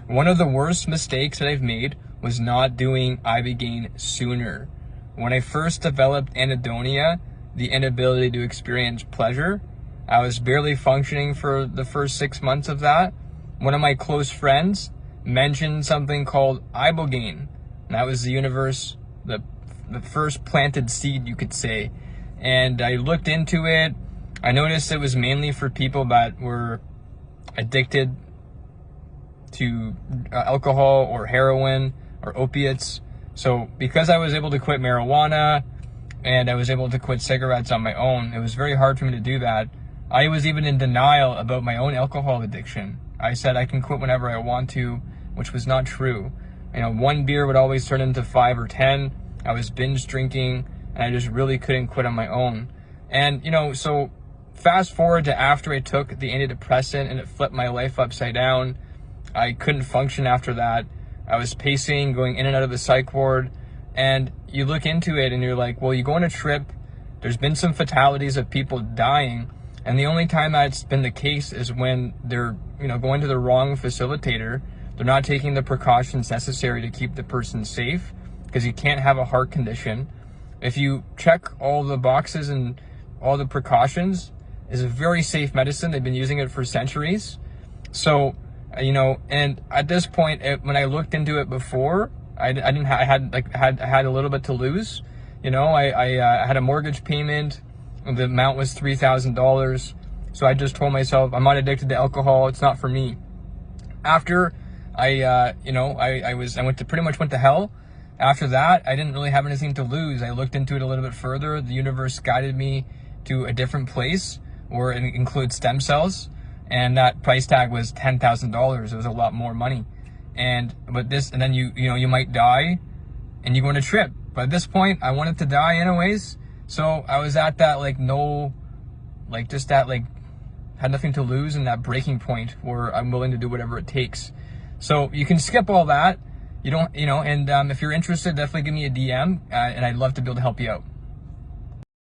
One of the worst mistakes that I've made was not doing Ibogaine sooner. When I first developed anhedonia, the inability to experience pleasure, I was barely functioning for the first 6 months of that. One of my close friends mentioned something called Ibogaine. And that was the first planted seed, you could say. And I looked into it. I noticed it was mainly for people that were addicted to alcohol or heroin or opiates. So because I was able to quit marijuana and I was able to quit cigarettes on my own, it was very hard for me to do that. I was even in denial about my own alcohol addiction. I said I can quit whenever I want to, which was not true. You know, one beer would always turn into 5 or 10. I was binge drinking and I just really couldn't quit on my own. And, you know, so fast forward to after I took the antidepressant and it flipped my life upside down. I couldn't function after that. I was pacing, going in and out of the psych ward. And you look into it and you're like, well, you go on a trip. There's been some fatalities of people dying. And the only time that's been the case is when they're, you know, going to the wrong facilitator. They're not taking the precautions necessary to keep the person safe, because you can't have a heart condition. If you check all the boxes and all the precautions, it's a very safe medicine. They've been using it for centuries. So, you know, and at this point, when I looked into it before, I had a little bit to lose. You know, I had a mortgage payment. The amount was $3,000. So I just told myself, I'm not addicted to alcohol. It's not for me. After I pretty much went to hell. After that, I didn't really have anything to lose. I looked into it a little bit further. The universe guided me to a different place where it includes stem cells. And that price tag was $10,000. It was a lot more money. And then you might die and you go on a trip. But at this point, I wanted to die anyways. So I was at that had nothing to lose, and that breaking point where I'm willing to do whatever it takes. So you can skip all that. You don't, and if you're interested, definitely give me a DM, and I'd love to be able to help you out.